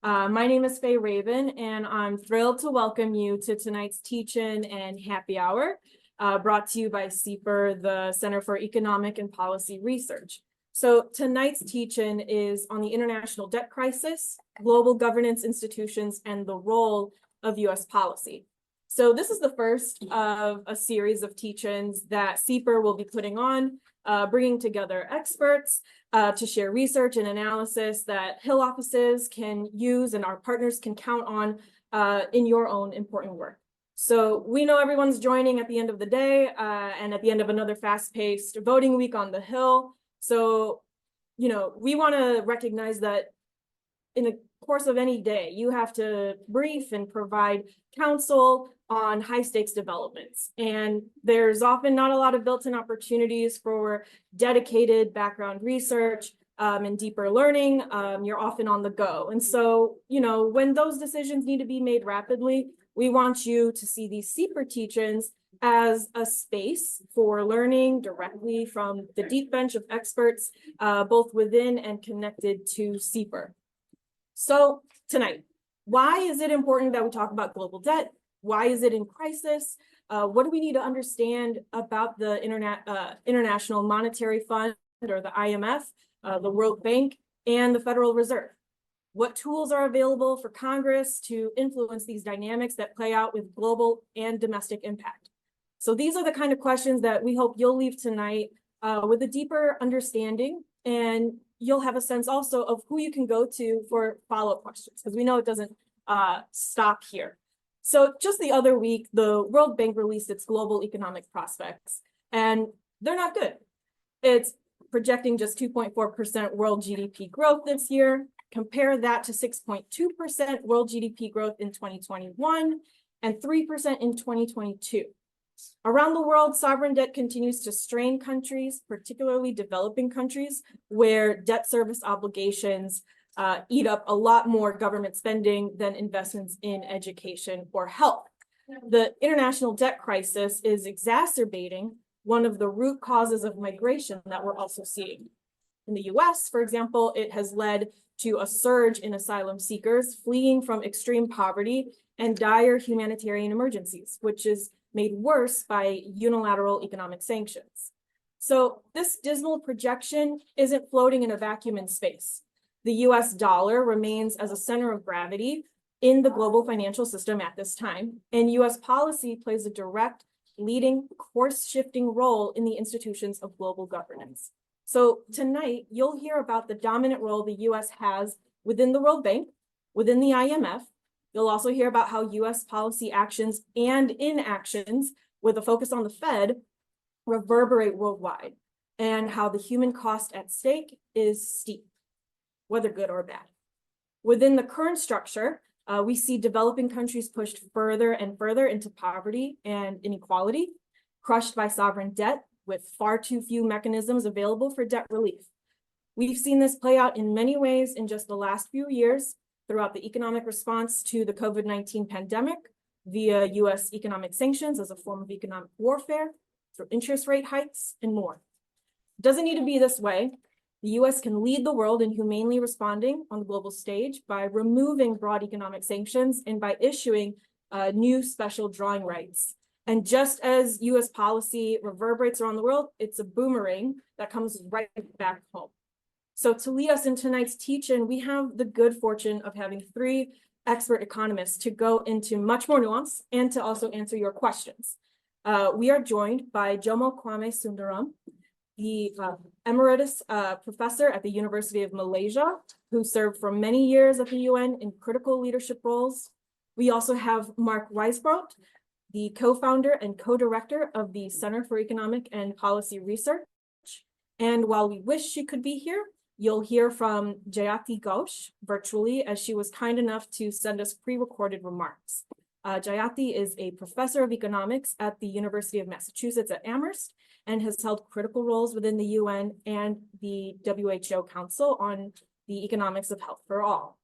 My name is Faye Raven, and I'm thrilled to welcome you to tonight's teach-in and happy hour, brought to you by CEPR, the Center for Economic and Policy Research. So tonight's teach-in is on the international debt crisis, global governance institutions, and the role of U.S. policy. So this is the first of a series of teach-ins that CEPR will be putting on, bringing together experts to share research and analysis that Hill offices can use and our partners can count on in your own important work. So we know everyone's joining at the end of the day and at the end of another fast-paced voting week on the Hill. So, you know, we want to recognize that in the course of any day, you have to brief and provide counsel on high-stakes developments. And there's often not a lot of built-in opportunities for dedicated background research and deeper learning. You're often on the go. And so, you know, when those decisions need to be made rapidly, we want you to see these CEPR teach-ins as a space for learning directly from the deep bench of experts, both within and connected to CEPR. So tonight, why is it important that we talk about global debt? Why is it in crisis? What do we need to understand about the International Monetary Fund, or the IMF, the World Bank, and the Federal Reserve? What tools are available for Congress to influence these dynamics that play out with global and domestic impact? So these are the kind of questions that we hope you'll leave tonight with a deeper understanding, and you'll have a sense also of who you can go to for follow-up questions, because we know it doesn't stop here. So just the other week, the World Bank released its global economic prospects, and they're not good. It's projecting just 2.4% world GDP growth this year. Compare that to 6.2% world GDP growth in 2021 and 3% in 2022. Around the world, sovereign debt continues to strain countries, particularly developing countries, where debt service obligations eat up a lot more government spending than investments in education or health. The international debt crisis is exacerbating one of the root causes of migration that we're also seeing. In the US, for example, it has led to a surge in asylum seekers fleeing from extreme poverty and dire humanitarian emergencies, which is made worse by unilateral economic sanctions. So this dismal projection isn't floating in a vacuum in space. The US dollar remains as a center of gravity in the global financial system at this time, and US policy plays a direct, leading, course-shifting role in the institutions of global governance. So tonight, you'll hear about the dominant role the US has within the World Bank, within the IMF. You'll also hear about how US policy actions and inactions, with a focus on the Fed, reverberate worldwide, and how the human cost at stake is steep, whether good or bad. Within the current structure, we see developing countries pushed further and further into poverty and inequality, crushed by sovereign debt, with far too few mechanisms available for debt relief. We've seen this play out in many ways in just the last few years throughout the economic response to the COVID-19 pandemic, via US economic sanctions as a form of economic warfare, through interest rate hikes, and more. It doesn't need to be this way. The US can lead the world in humanely responding on the global stage by removing broad economic sanctions and by issuing new special drawing rights. And just as US policy reverberates around the world, it's a boomerang that comes right back home. So to lead us in tonight's teach-in, we have the good fortune of having three expert economists to go into much more nuance and to also answer your questions. We are joined by Jomo Sundaram, the Emeritus professor at the University of Malaysia, who served for many years at the UN in critical leadership roles. We also have Mark Weisbrot, the co-founder and co-director of the Center for Economic and Policy Research. And while we wish she could be here, you'll hear from Jayati Ghosh virtually, as she was kind enough to send us pre-recorded remarks. Jayati is a professor of economics at the University of Massachusetts at Amherst and has held critical roles within the UN and the WHO Council on the Economics of Health for All.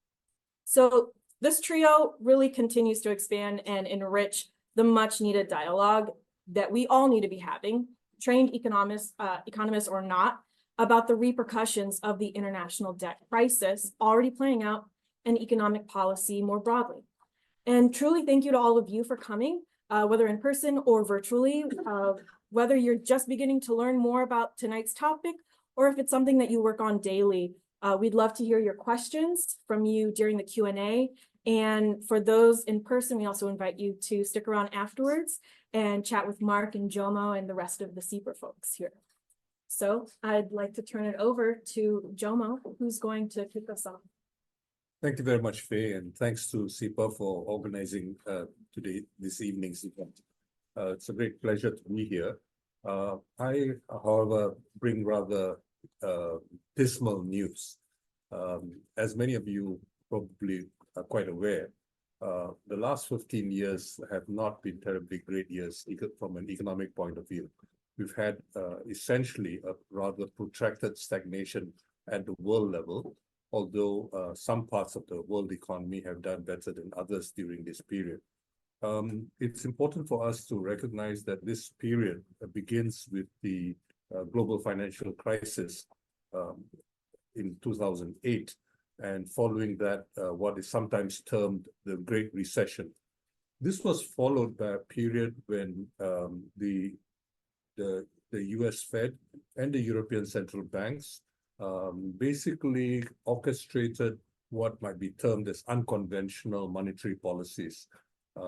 So this trio really continues to expand and enrich the much needed dialogue that we all need to be having, trained economists or not, about the repercussions of the international debt crisis already playing out and economic policy more broadly. And truly thank you to all of you for coming, whether in person or virtually, whether you're just beginning to learn more about tonight's topic, or if it's something that you work on daily. We'd love to hear your questions from you during the Q&A. And for those in person, we also invite you to stick around afterwards and chat with Mark and Jomo and the rest of the CEPR folks here. So I'd like to turn it over to Jomo, who's going to kick us off. Thank you very much, Faye, and thanks to CEPR for organizing this evening's event. It's a great pleasure to be here. I, however, bring rather dismal news. As many of you probably are quite aware, the last 15 years have not been terribly great years from an economic point of view. We've had essentially a rather protracted stagnation at the world level, although some parts of the world economy have done better than others during this period. It's important for us to recognize that this period begins with the global financial crisis in 2008, and following that, what is sometimes termed the Great Recession. This was followed by a period when the US Fed and the European central banks basically orchestrated what might be termed as unconventional monetary policies,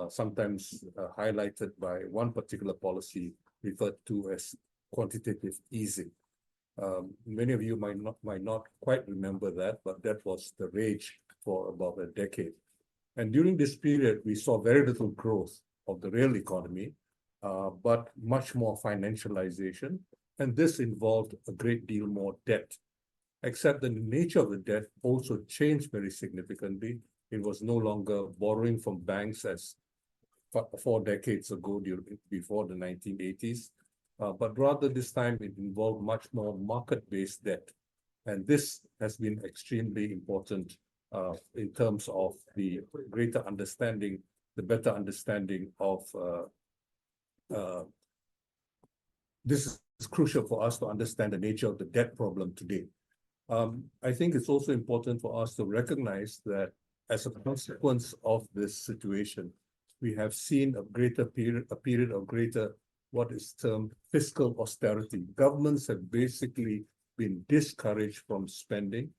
sometimes highlighted by one particular policy referred to as quantitative easing. Many of you might not quite remember that, but that was the rage for about a decade. And during this period, we saw very little growth of the real economy, but much more financialization. And this involved a great deal more debt, except that the nature of the debt also changed very significantly. It was no longer borrowing from banks as 4 decades ago, before the 1980s, but rather this time it involved much more market-based debt. And this has been extremely important in terms of the greater understanding, the better understanding of this is crucial for us to understand the nature of the debt problem today. I think it's also important for us to recognize that as a consequence of this situation, we have seen a period of greater, what is termed fiscal austerity. Governments have basically been discouraged from spending,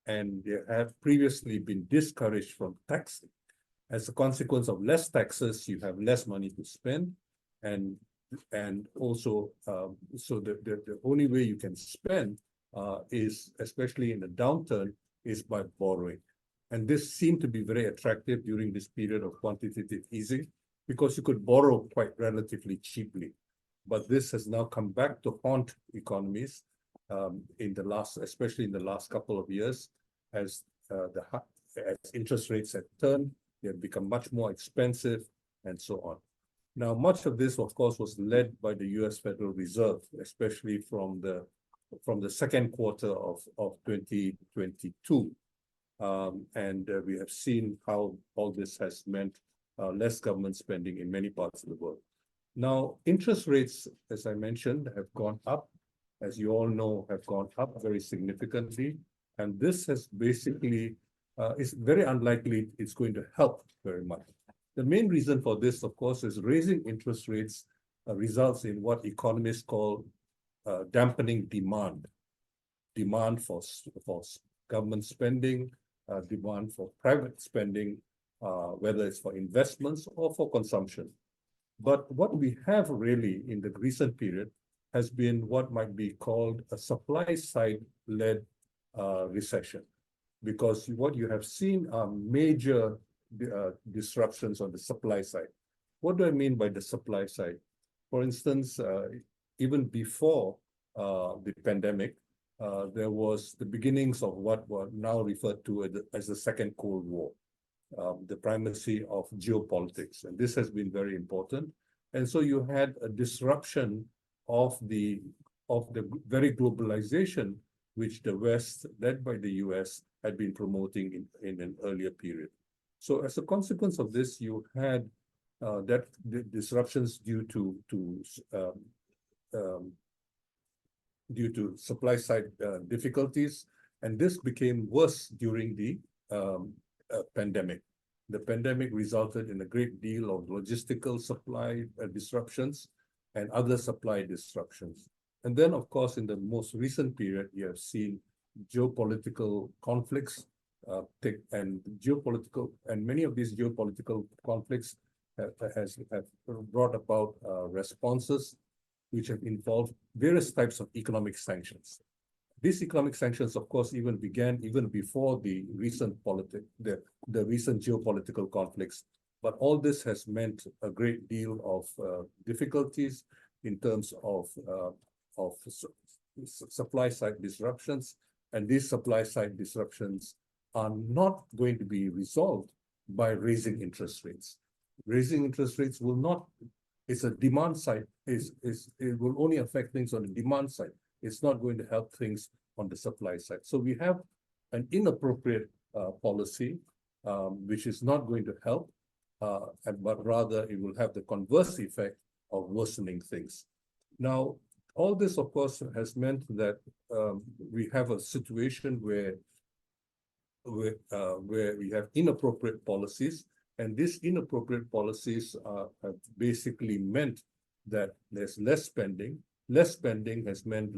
and they have previously been discouraged from taxing. As a consequence of less taxes, you have less money to spend, and also, so the only way you can spend is, especially in a downturn, is by borrowing. And this seemed to be very attractive during this period of quantitative easing, because you could borrow quite relatively cheaply. But this has now come back to haunt economies especially in the last couple of years, as interest rates have turned, they have become much more expensive, and so on. Now, much of this, of course, was led by the US Federal Reserve, especially from the second quarter of 2022. And we have seen how all this has meant less government spending in many parts of the world. Now, interest rates, as I mentioned, have gone up, as you all know, have gone up very significantly. And this has basically, it's very unlikely it's going to help very much. The main reason for this, of course, is raising interest rates results in what economists call dampening demand. Demand for government spending, demand for private spending, whether it's for investments or for consumption. But what we have really in the recent period has been what might be called a supply-side-led recession, because what you have seen are major disruptions on the supply side. What do I mean by the supply side? For instance, even before the pandemic, there was the beginnings of what were now referred to as the Second Cold War, the primacy of geopolitics. And this has been very important. And so you had a disruption of the very globalization which the West, led by the US, had been promoting in an earlier period. So as a consequence of this, you had the disruptions due to supply side difficulties, and this became worse during the pandemic. The pandemic resulted in a great deal of logistical supply disruptions and other supply disruptions. And then, of course, in the most recent period, you have seen geopolitical conflicts and many of these geopolitical conflicts have brought about responses which have involved various types of economic sanctions. These economic sanctions, of course, began before the recent recent geopolitical conflicts. But all this has meant a great deal of difficulties in terms of supply side disruptions, and these supply side disruptions are not going to be resolved by raising interest rates. Raising interest rates will not. It's a demand side. It will only affect things on the demand side. It's not going to help things on the supply side. So we have an inappropriate policy, which is not going to help, but rather it will have the converse effect of worsening things. Now, all this, of course, has meant that we have a situation where we have inappropriate policies, and these inappropriate policies have basically meant that there's less spending. Less spending has meant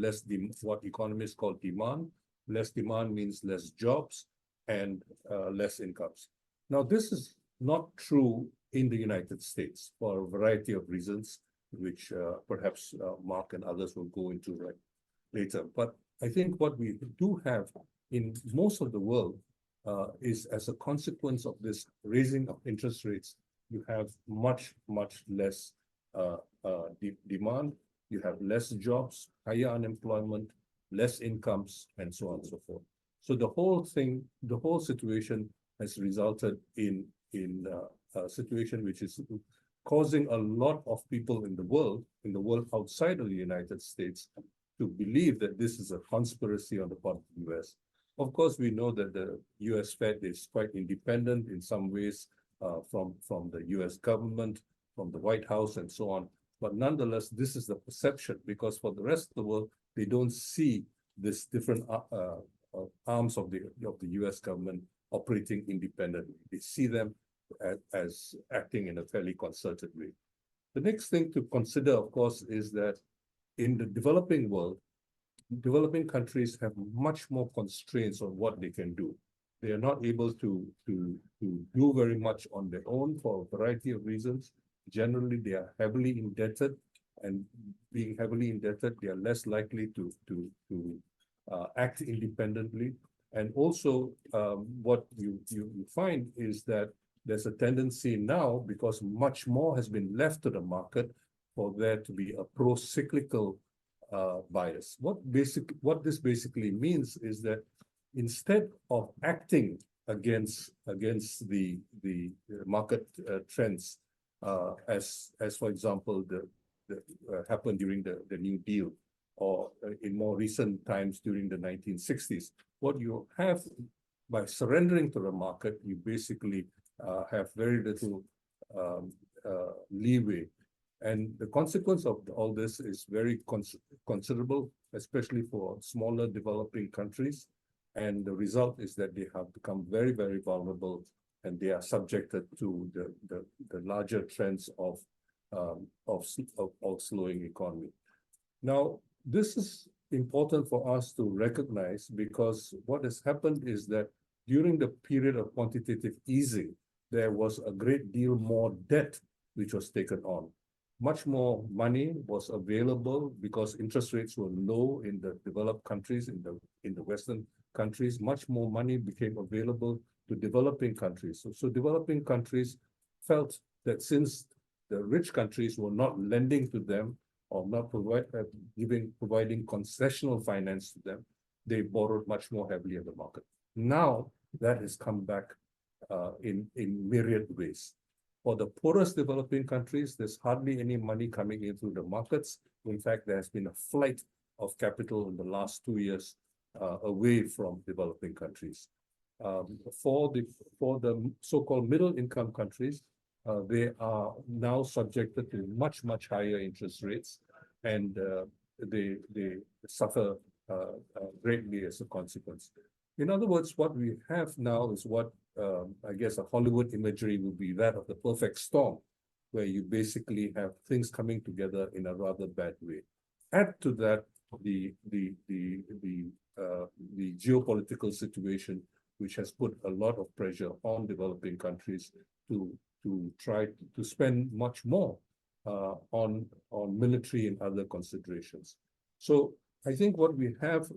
what economists call demand. Less demand means less jobs and less incomes. Now, this is not true in the United States for a variety of reasons, which perhaps Mark and others will go into later. But I think what we do have in most of the world is, as a consequence of this raising of interest rates, you have much less demand. You have less jobs, higher unemployment, less incomes, and so on and so forth. So the whole situation has resulted in a situation which is causing a lot of people in the world outside of the United States, to believe that this is a conspiracy on the part of the US. Of course, we know that the US Fed is quite independent in some ways from the US government, from the White House, and so on. But nonetheless, this is the perception, because for the rest of the world, they don't see this different arms of the US government operating independently. They see them as acting in a fairly concerted way. The next thing to consider, of course, is that in the developing world, developing countries have much more constraints on what they can do. They are not able to do very much on their own for a variety of reasons. Generally, they are heavily indebted, and being heavily indebted, they are less likely to act independently. And also, what you find is that there's a tendency now, because much more has been left to the market, for there to be a pro-cyclical bias. What this basically means is that instead of acting against the market trends, as for example happened during the New Deal, or in more recent times during the 1960s, what you have, by surrendering to the market, you basically have very little leeway. And the consequence of all this is very considerable, especially for smaller developing countries. And the result is that they have become very vulnerable, and they are subjected to the larger trends of slowing economy. Now, this is important for us to recognize, because what has happened is that during the period of quantitative easing, there was a great deal more debt which was taken on. Much more money was available because interest rates were low in the developed countries, in the Western countries. Much more money became available to developing countries. So developing countries felt that since the rich countries were not lending to them, or not providing concessional finance to them, they borrowed much more heavily in the market. Now that has come back in myriad ways. For the poorest developing countries, there's hardly any money coming in through the markets. In fact, there has been a flight of capital in the last 2 years away from developing countries. For the so-called middle-income countries, they are now subjected to much higher interest rates, and they suffer greatly as a consequence. In other words, what we have now is what I guess a Hollywood imagery would be that of the perfect storm, where you basically have things coming together in a rather bad way. Add to that the geopolitical situation, which has put a lot of pressure on developing countries to try to spend much more on military and other considerations. So I think what we have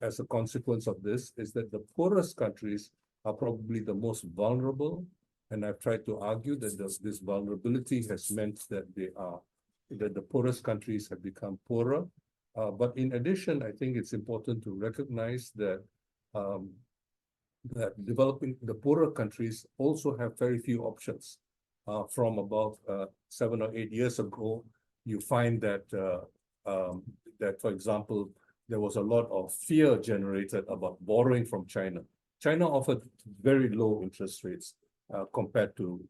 as a consequence of this is that the poorest countries are probably the most vulnerable. And I've tried to argue that this vulnerability has meant that the poorest countries have become poorer. But in addition, I think it's important to recognize that developing the poorer countries also have very few options. From about 7 or 8 years ago, you find that for example, there was a lot of fear generated about borrowing from China. China offered very low interest rates compared to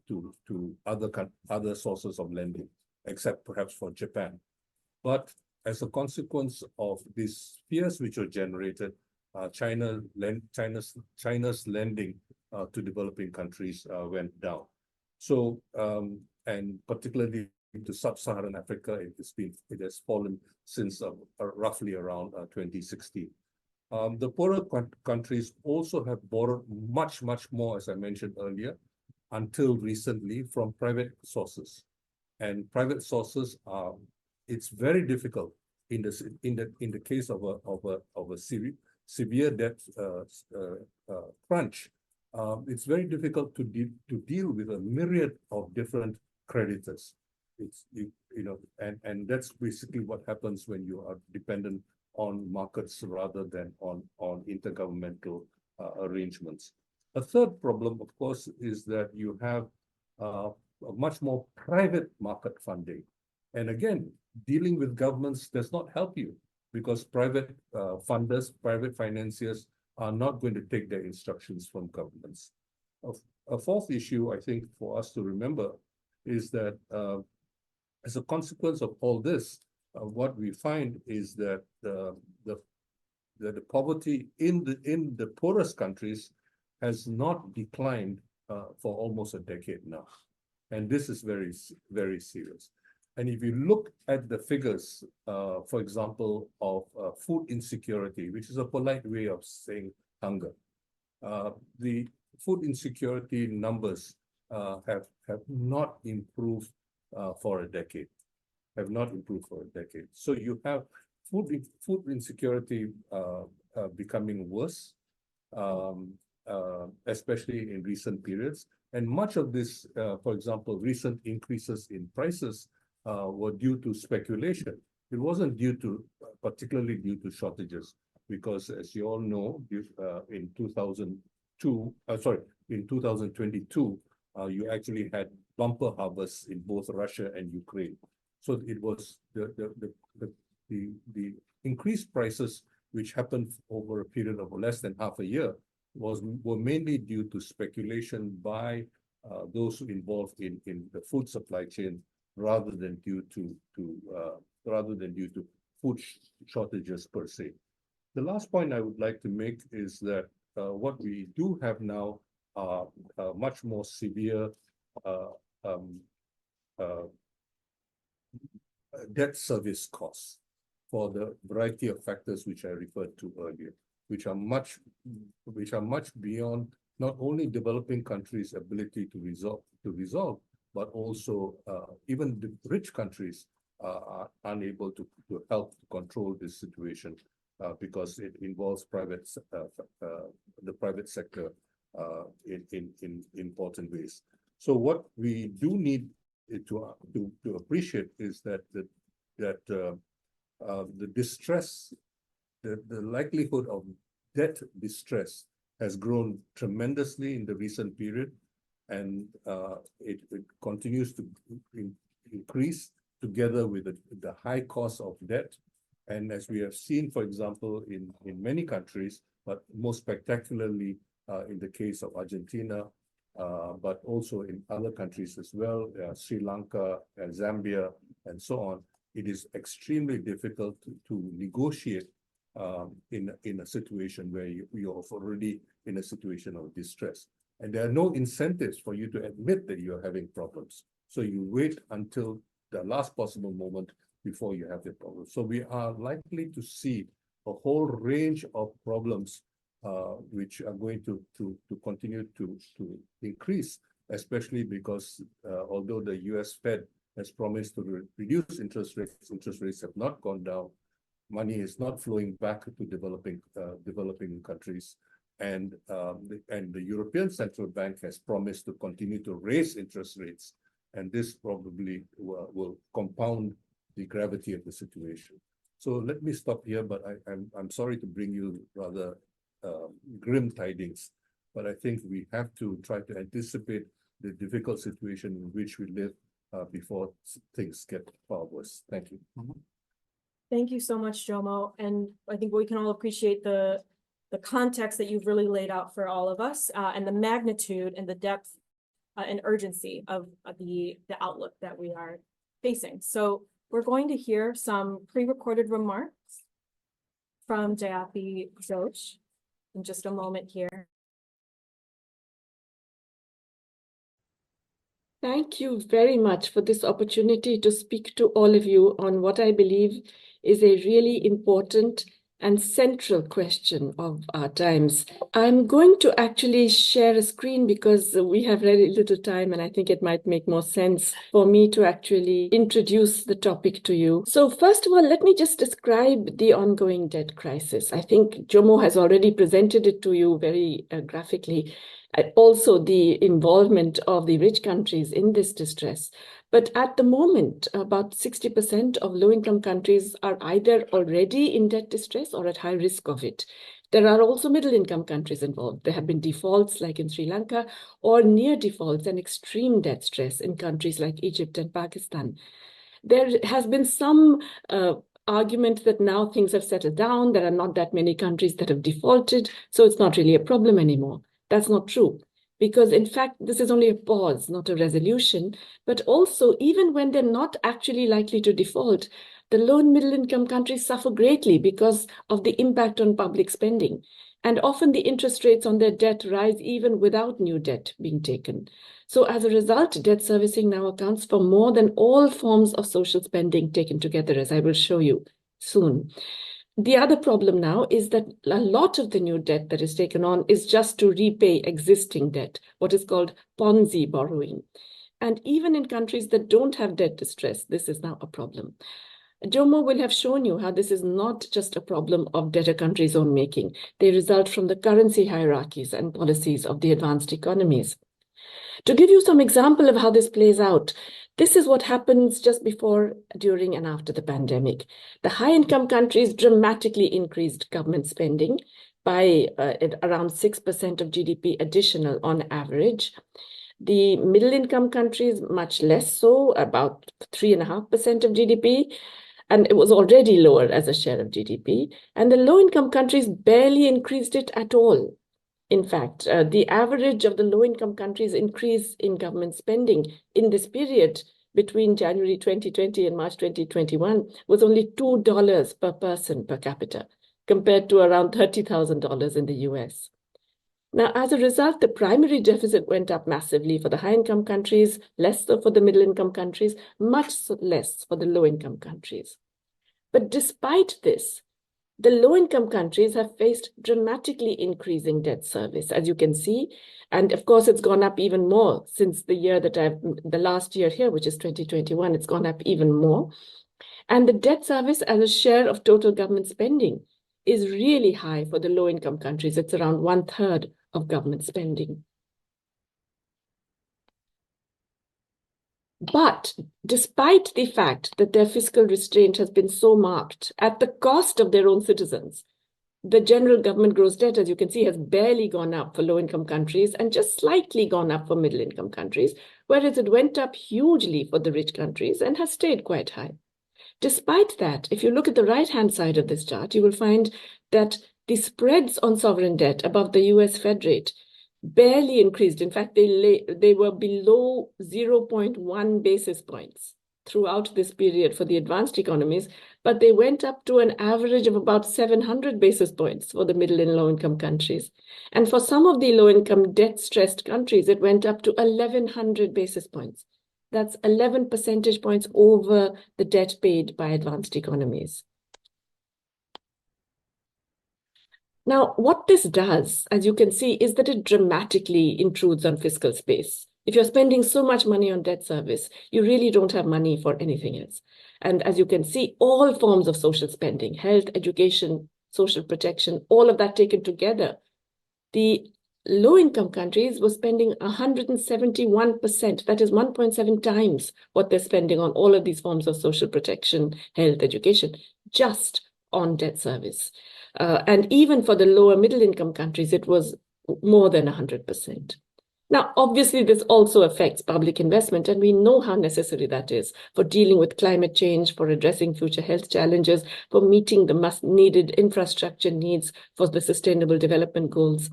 other sources of lending, except perhaps for Japan. But as a consequence of these fears which were generated, China's lending to developing countries went down. So, and particularly to sub-Saharan Africa, it has fallen since roughly around 2016. The poorer countries also have borrowed much more, as I mentioned earlier, until recently from private sources. And private sources are, it's very difficult in the case of a severe debt crunch. It's very difficult to deal with a myriad of different creditors. And that's basically what happens when you are dependent on markets rather than on intergovernmental arrangements. A third problem, of course, is that you have much more private market funding. And again, dealing with governments does not help you because private funders, private financiers are not going to take their instructions from governments. A fourth issue, I think, for us to remember is that as a consequence of all this, what we find is that the poverty in the poorest countries has not declined for almost a decade now. And this is very, very serious. And if you look at the figures, for example, of food insecurity, which is a polite way of saying hunger, the food insecurity numbers have not improved for a decade, So you have food insecurity becoming worse, especially in recent periods. And much of this, for example, recent increases in prices were due to speculation. It wasn't particularly due to shortages, because as you all know, in 2022, you actually had bumper harvests in both Russia and Ukraine. So it was the increased prices, which happened over a period of less than half a year, were mainly due to speculation by those involved in the food supply chain, rather than due to food shortages per se. The last point I would like to make is that what we do have now are much more severe debt service costs for the variety of factors which I referred to earlier, which are much beyond not only developing countries' ability to resolve, but also even the rich countries are unable to help to control this situation because it involves the private sector in important ways. So what we do need to appreciate is that the distress, the likelihood of debt distress has grown tremendously in the recent period, and it continues to increase together with the high cost of debt. And as we have seen, for example, in many countries, but most spectacularly in the case of Argentina, but also in other countries as well, Sri Lanka and Zambia and so on, it is extremely difficult to negotiate in a situation where you're already in a situation of distress. And there are no incentives for you to admit that you're having problems. So you wait until the last possible moment before you have the problem. So we are likely to see a whole range of problems which are going to continue to increase, especially because although the US Fed has promised to reduce interest rates have not gone down. Money is not flowing back to developing countries, and the European Central Bank has promised to continue to raise interest rates, and this probably will compound the gravity of the situation. So let me stop here, but I'm sorry to bring you rather grim tidings, but I think we have to try to anticipate the difficult situation in which we live before things get far worse. Thank you. Thank you so much, Jomo. And I think we can all appreciate the context that you've really laid out for all of us, and the magnitude and the depth and urgency of the outlook that we are facing. So we're going to hear some pre-recorded remarks from Jayati Ghosh in just a moment here. Thank you very much for this opportunity to speak to all of you on what I believe is a really important and central question of our times. I'm going to actually share a screen because we have very little time, and I think it might make more sense for me to actually introduce the topic to you. So first of all, let me just describe the ongoing debt crisis. I think Jomo has already presented it to you very graphically. Also the involvement of the rich countries in this distress. But at the moment, about 60% of low-income countries are either already in debt distress or at high risk of it. There are also middle-income countries involved. There have been defaults like in Sri Lanka, or near defaults and extreme debt stress in countries like Egypt and Pakistan. There has been some argument that now things have settled down. There are not that many countries that have defaulted, so it's not really a problem anymore. That's not true, because in fact, this is only a pause, not a resolution. But also, even when they're not actually likely to default, the low and middle income countries suffer greatly because of the impact on public spending. And often the interest rates on their debt rise even without new debt being taken. So as a result, debt servicing now accounts for more than all forms of social spending taken together, as I will show you soon. The other problem now is that a lot of the new debt that is taken on is just to repay existing debt, what is called Ponzi borrowing. And even in countries that don't have debt distress, this is now a problem. Jomo will have shown you how this is not just a problem of debtor countries' own making. They result from the currency hierarchies and policies of the advanced economies. To give you some example of how this plays out, this is what happens just before, during, and after the pandemic. The high-income countries dramatically increased government spending by around 6% of GDP additional on average. The middle-income countries, much less so, about 3.5% of GDP, and it was already lower as a share of GDP. And the low-income countries barely increased it at all. In fact, the average of the low-income countries' increase in government spending in this period between January 2020 and March 2021 was only $2 per person per capita, compared to around $30,000 in the US. Now, as a result, the primary deficit went up massively for the high-income countries, less so for the middle-income countries, much less for the low-income countries. But despite this, the low-income countries have faced dramatically increasing debt service, as you can see. And of course, it's gone up even more since the last year here, which is 2021, it's gone up even more. And the debt service as a share of total government spending is really high for the low-income countries. It's around 1/3 of government spending. But despite the fact that their fiscal restraint has been so marked at the cost of their own citizens, the general government gross debt, as you can see, has barely gone up for low-income countries and just slightly gone up for middle-income countries, whereas it went up hugely for the rich countries and has stayed quite high. Despite that, if you look at the right-hand side of this chart, you will find that the spreads on sovereign debt above the US Fed rate barely increased. In fact, they were below 0.1 basis points throughout this period for the advanced economies, but they went up to an average of about 700 basis points for the middle and low-income countries. And for some of the low-income debt-stressed countries, it went up to 1,100 basis points. That's 11 percentage points over the debt paid by advanced economies. Now, what this does, as you can see, is that it dramatically intrudes on fiscal space. If you're spending so much money on debt service, you really don't have money for anything else. And as you can see, all forms of social spending, health, education, social protection, all of that taken together, the low-income countries were spending 171%. That is 1.7 times what they're spending on all of these forms of social protection, health, education, just on debt service. And even for the lower middle-income countries, it was more than 100%. Now, obviously, this also affects public investment, and we know how necessary that is for dealing with climate change, for addressing future health challenges, for meeting the much-needed infrastructure needs for the Sustainable Development Goals.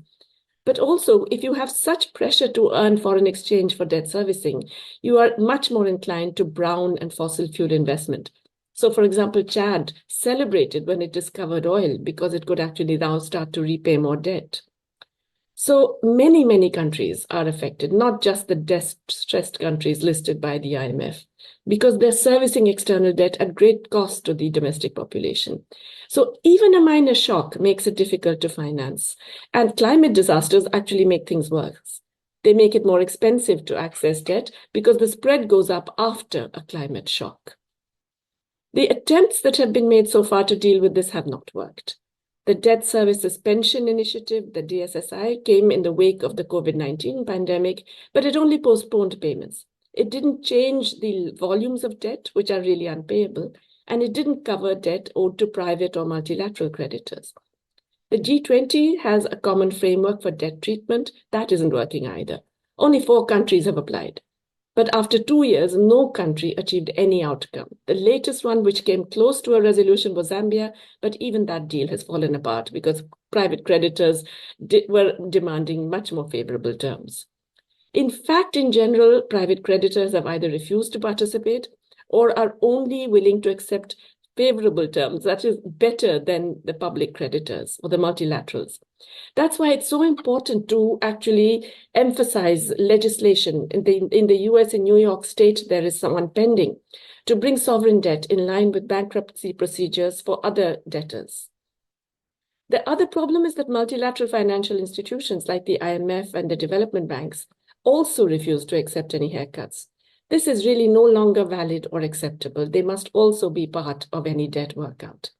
But also, if you have such pressure to earn foreign exchange for debt servicing, you are much more inclined to brown and fossil fuel investment. So, for example, Chad celebrated when it discovered oil because it could actually now start to repay more debt. So many, many countries are affected, not just the debt-stressed countries listed by the IMF, because they're servicing external debt at great cost to the domestic population. So even a minor shock makes it difficult to finance. And climate disasters actually make things worse. They make it more expensive to access debt because the spread goes up after a climate shock. The attempts that have been made so far to deal with this have not worked. The Debt Service Suspension Initiative, the DSSI, came in the wake of the COVID-19 pandemic, but it only postponed payments. It didn't change the volumes of debt, which are really unpayable, and it didn't cover debt owed to private or multilateral creditors. The G20 has a common framework for debt treatment. That isn't working either. Only 4 countries have applied. But after 2 years, no country achieved any outcome. The latest one, which came close to a resolution, was Zambia, but even that deal has fallen apart because private creditors were demanding much more favorable terms. In fact, in general, private creditors have either refused to participate or are only willing to accept favorable terms, that is better than the public creditors or the multilaterals. That's why it's so important to actually emphasize legislation. In the US, in New York State, there is one pending to bring sovereign debt in line with bankruptcy procedures for other debtors. The other problem is that multilateral financial institutions like the IMF and the development banks also refuse to accept any haircuts. This is really no longer valid or acceptable. They must also be part of any debt workout.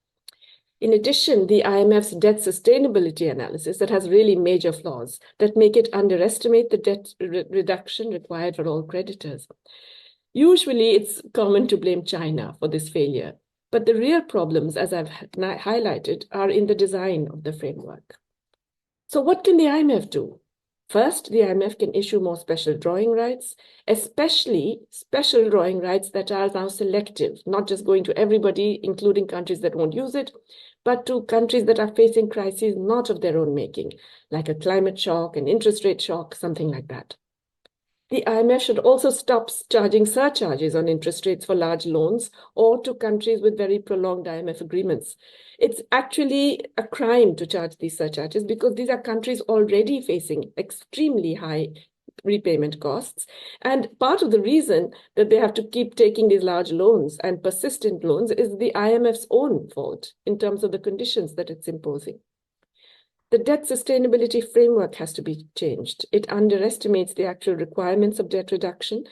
In addition, the IMF's debt sustainability analysis that has really major flaws that make it underestimate the debt reduction required for all creditors. Usually, it's common to blame China for this failure, but the real problems, as I've highlighted, are in the design of the framework. So what can the IMF do? First, the IMF can issue more special drawing rights, especially special drawing rights that are now selective, not just going to everybody, including countries that won't use it, but to countries that are facing crises not of their own making, like a climate shock, an interest rate shock, something like that. The IMF should also stop charging surcharges on interest rates for large loans or to countries with very prolonged IMF agreements. It's actually a crime to charge these surcharges because these are countries already facing extremely high repayment costs. And part of the reason that they have to keep taking these large loans and persistent loans is the IMF's own fault in terms of the conditions that it's imposing. The debt sustainability framework has to be changed. It underestimates the actual requirements of debt reduction.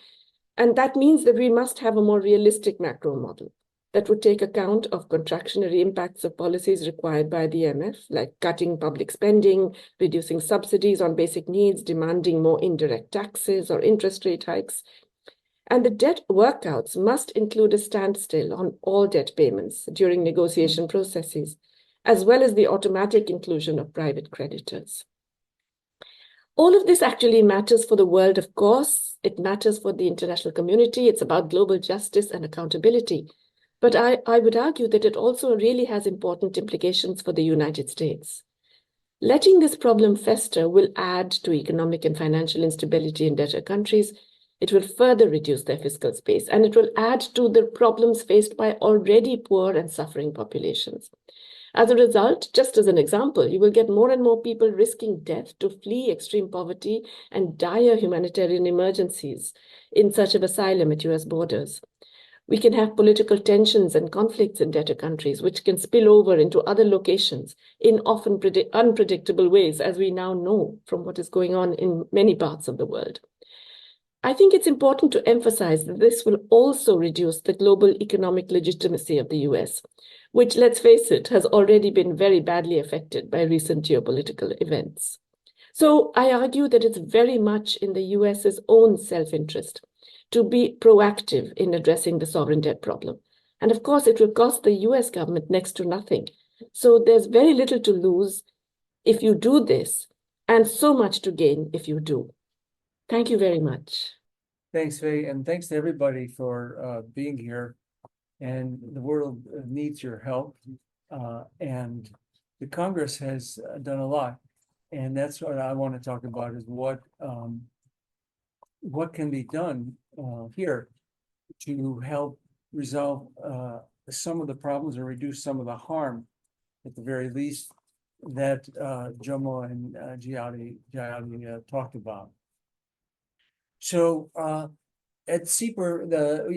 And that means that we must have a more realistic macro model that would take account of contractionary impacts of policies required by the IMF, like cutting public spending, reducing subsidies on basic needs, demanding more indirect taxes or interest rate hikes. And the debt workouts must include a standstill on all debt payments during negotiation processes, as well as the automatic inclusion of private creditors. All of this actually matters for the world, of course. It matters for the international community. It's about global justice and accountability. But I would argue that it also really has important implications for the United States. Letting this problem fester will add to economic and financial instability in debtor countries It will further reduce their fiscal space, and it will add to the problems faced by already poor and suffering populations. As a result, just as an example, you will get more and more people risking death to flee extreme poverty and dire humanitarian emergencies in search of asylum at US borders. We can have political tensions and conflicts in debtor countries, which can spill over into other locations in often unpredictable ways, as we now know from what is going on in many parts of the world. I think it's important to emphasize that this will also reduce the global economic legitimacy of the US, which, let's face it, has already been very badly affected by recent geopolitical events. So I argue that it's very much in the US's own self-interest to be proactive in addressing the sovereign debt problem. And of course, it will cost the US government next to nothing. So there's very little to lose if you do this, and so much to gain if you do. Thank you very much. Thanks, Faye, and thanks to everybody for being here. And the world needs your help. And the Congress has done a lot. And that's what I want to talk about is what can be done here to help resolve some of the problems or reduce some of the harm, at the very least, that Jomo and Jayati talked about. So at CEPR,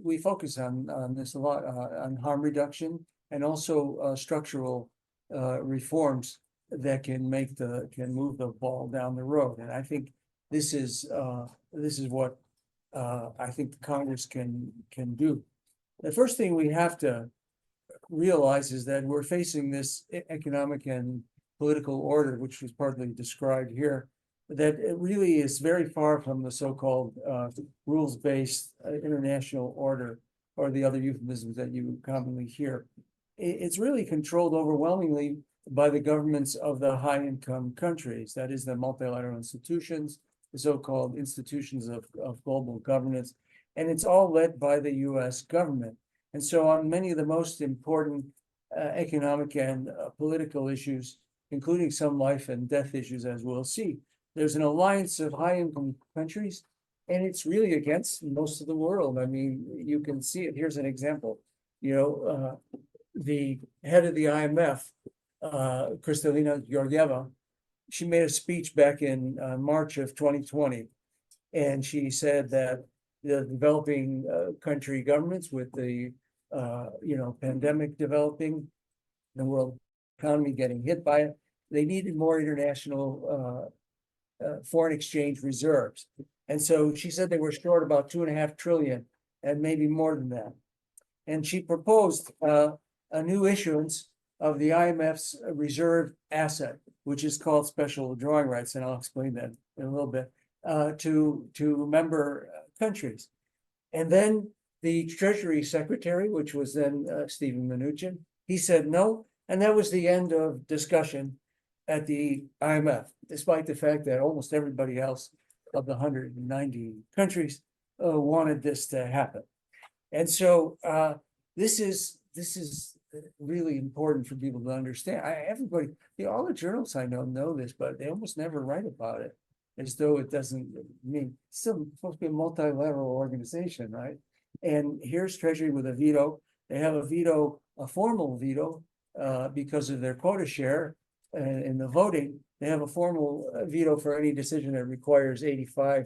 we focus on this a lot, on harm reduction and also structural reforms that can move the ball down the road. And I think this is what I think the Congress can do. The first thing we have to realize is that we're facing this economic and political order, which was partly described here, that it really is very far from the so-called rules-based international order, or the other euphemisms that you commonly hear. It's really controlled overwhelmingly by the governments of the high-income countries, that is the multilateral institutions, the so-called institutions of global governance, and it's all led by the US government. And so on many of the most important economic and political issues, including some life and death issues, as we'll see, there's an alliance of high-income countries, and it's really against most of the world. I mean, you can see it. Here's an example. The head of the IMF, Kristalina Georgieva, she made a speech back in March of 2020, and she said that the developing country governments, with the pandemic developing, the world economy getting hit by it, they needed more international foreign exchange reserves. And so she said they were short about 2.5 trillion and maybe more than that. And she proposed a new issuance of the IMF's reserve asset, which is called special drawing rights, and I'll explain that in a little bit, to member countries. And then the Treasury Secretary, which was then Stephen Mnuchin, he said no, and that was the end of discussion at the IMF, despite the fact that almost everybody else of the 190 countries wanted this to happen. And so this is really important for people to understand. Everybody, all the journals I know this, but they almost never write about it, as though it doesn't mean it's still supposed to be a multilateral organization, right? And here's Treasury with a veto. They have a formal veto, because of their quota share in the voting. They have a formal veto for any decision that requires 85%,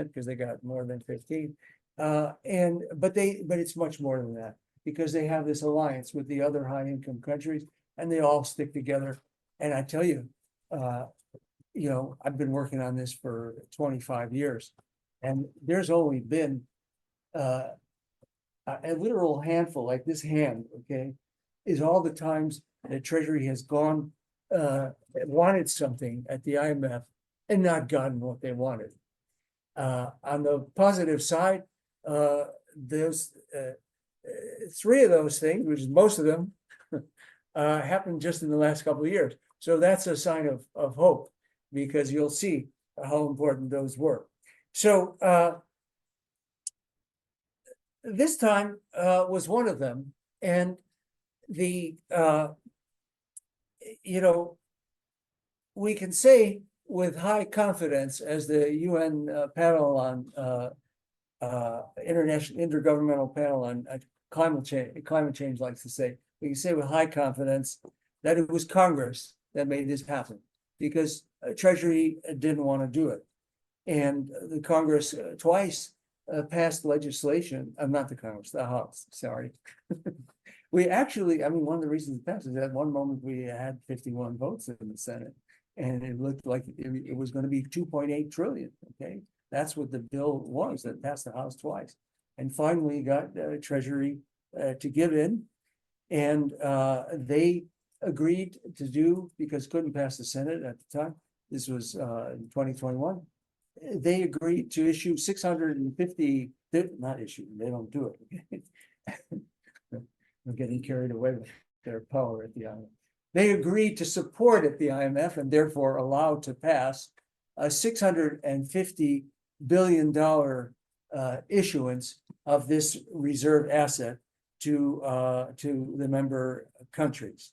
because they got more than 15. But it's much more than that, because they have this alliance with the other high-income countries, and they all stick together. And I tell you, I've been working on this for 25 years, and there's only been a literal handful, like this hand, okay, is all the times that Treasury has gone, wanted something at the IMF and not gotten what they wanted. On the positive side, there's 3 of those things, which is most of them, happened just in the last couple of years. So that's a sign of hope, because you'll see how important those were. So this time was one of them, and we can say with high confidence, as the UN panel on international intergovernmental panel on climate change likes to say, we can say with high confidence that it was Congress that made this happen, because Treasury didn't want to do it. And the Congress twice passed legislation, not the Congress, the House, sorry. We actually, I mean, one of the reasons it passed is at one moment we had 51 votes in the Senate, and it looked like it was going to be 2.8 trillion, okay? That's what the bill was that passed the House twice. And finally got Treasury to give in, and they agreed to do, because couldn't pass the Senate at the time, this was in 2021, they agreed to issue 650, not issue, they don't do it. I'm getting carried away with their power at the IMF. They agreed to support at the IMF and therefore allowed to pass a $650 billion issuance of this reserve asset to the member countries.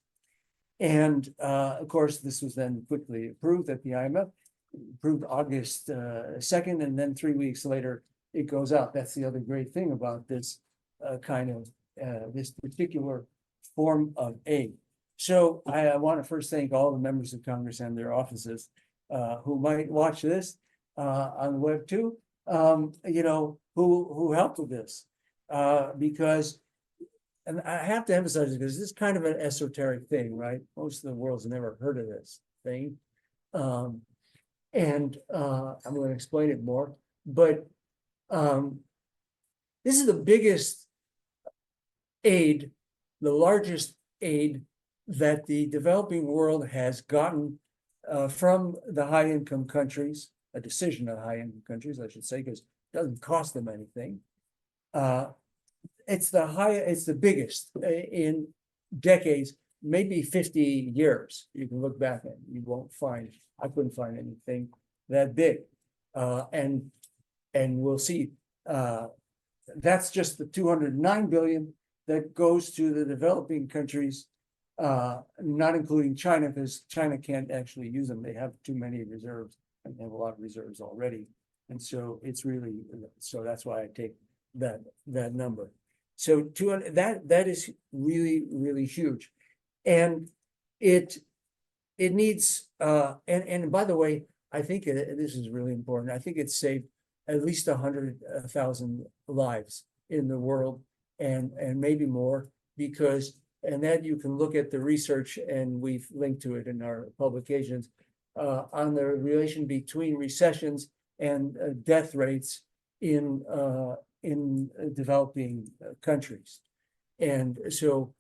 And of course, this was then quickly approved at the IMF, approved August 2nd, and then 3 weeks later, it goes out. That's the other great thing about this kind of this particular form of aid. So I want to first thank all the members of Congress and their offices who might watch this on the web too, you know, who helped with this, because, and I have to emphasize it because this is kind of an esoteric thing, right? Most of the world's never heard of this thing. I'm going to explain it more, but this is the biggest aid, the largest aid that the developing world has gotten from the high-income countries, a decision of high-income countries, I should say, because it doesn't cost them anything. It's the biggest in decades, maybe 50 years. You can look back and you won't find, I couldn't find anything that big. And we'll see, that's just the 209 billion that goes to the developing countries, not including China, because China can't actually use them. They have too many reserves, and they have a lot of reserves already. And so it's really, so that's why I take that number. So that is really, really huge. And it needs, and by the way, I think this is really important. I think it saved at least 100,000 lives in the world, and maybe more, because, and that you can look at the research, and we've linked to it in our publications, on the relation between recessions and death rates in developing countries. And so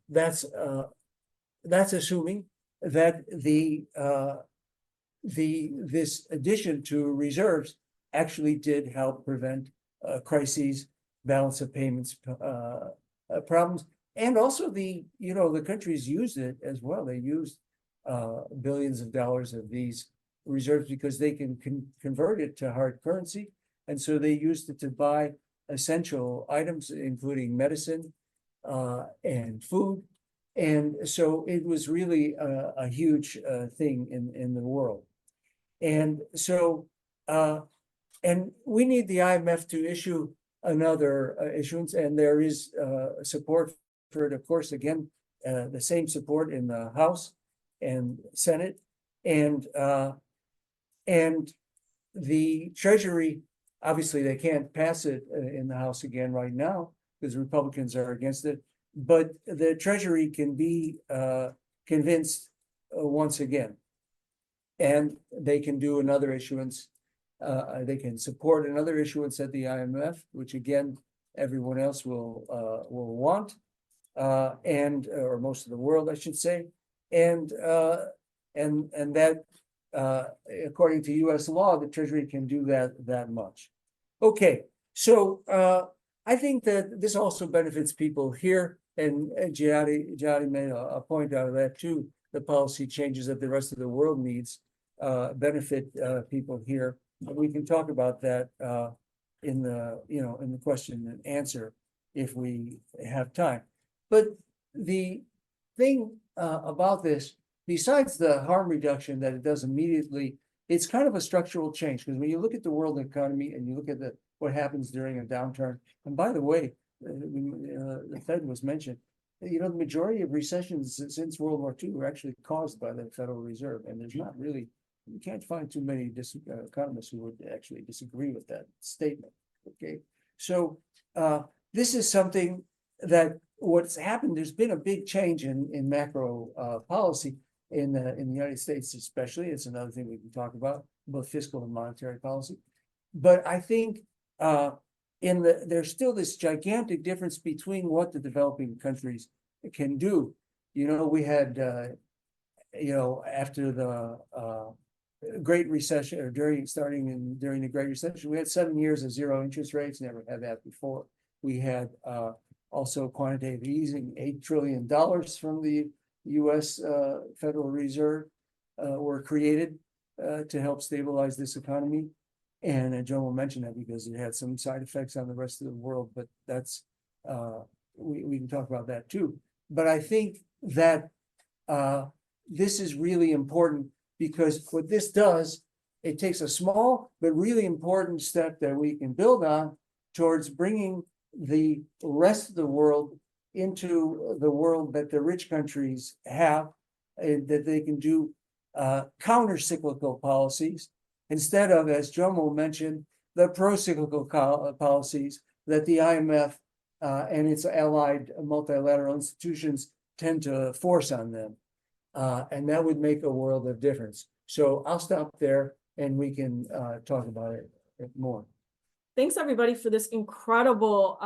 that's assuming that this addition to reserves actually did help prevent crises, balance of payments problems, and also the countries used it as well. They used billions of dollars of these reserves because they can convert it to hard currency, and so they used it to buy essential items, including medicine and food. And so it was really a huge thing in the world. And so, and we need the IMF to issue another issuance, and there is support for it, of course, again, the same support in the House and Senate, and the Treasury, obviously they can't pass it in the House again right now because Republicans are against it, but the Treasury can be convinced once again, and they can do another issuance. They can support another issuance at the IMF, which again everyone else will want, and or most of the world, I should say, and that according to U.S. law, the Treasury can do that much. Okay, so I think that this also benefits people here, and Jayati made a point out of that too. The policy changes that the rest of the world needs benefit people here. We can talk about that in the question and answer if we have time. But the thing about this besides the harm reduction that it does immediately, it's kind of a structural change, because when you look at the world economy and you look at what happens during a downturn, and by the way, the Fed was mentioned, the majority of recessions since World War II were actually caused by the Federal Reserve, and there's not really, you can't find too many economists who would actually disagree with that statement. Okay, so this is something that what's happened. There's been a big change in macro policy in the United States, especially. It's another thing we can talk about, both fiscal and monetary policy. But I think there's still this gigantic difference between what the developing countries can do. We had after the Great Recession, or during the Great Recession, we had 7 years of zero interest rates. Never had that before. We had also quantitative easing, $8 trillion from the U.S. Federal Reserve were created to help stabilize this economy. And Jomo mentioned that because it had some side effects on the rest of the world, but that's we can talk about that too. But I think that this is really important, because what this does, it takes a small but really important step that we can build on towards bringing the rest of the world into the world that the rich countries have, that they can do counter-cyclical policies instead of, as Jomo mentioned, the pro-cyclical policies that the IMF and its allied multilateral institutions tend to force on them. And that would make a world of difference. So I'll stop there and we can talk about it more. Thanks everybody for this incredible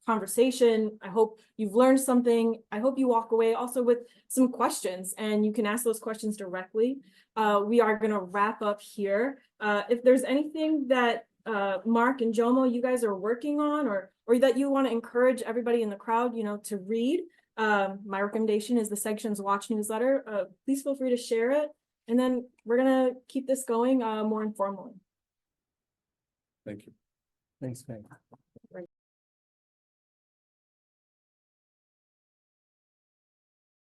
conversation. I hope you've learned something. I hope you walk away also with some questions, and you can ask those questions directly. We are going to wrap up here. If there's anything that Mark and Jomo, you guys are working on, or that you want to encourage everybody in the crowd, to read, my recommendation is the Sanctions Watch newsletter. Please feel free to share it, and then we're going to keep this going more informally. Thank you. Thanks, man.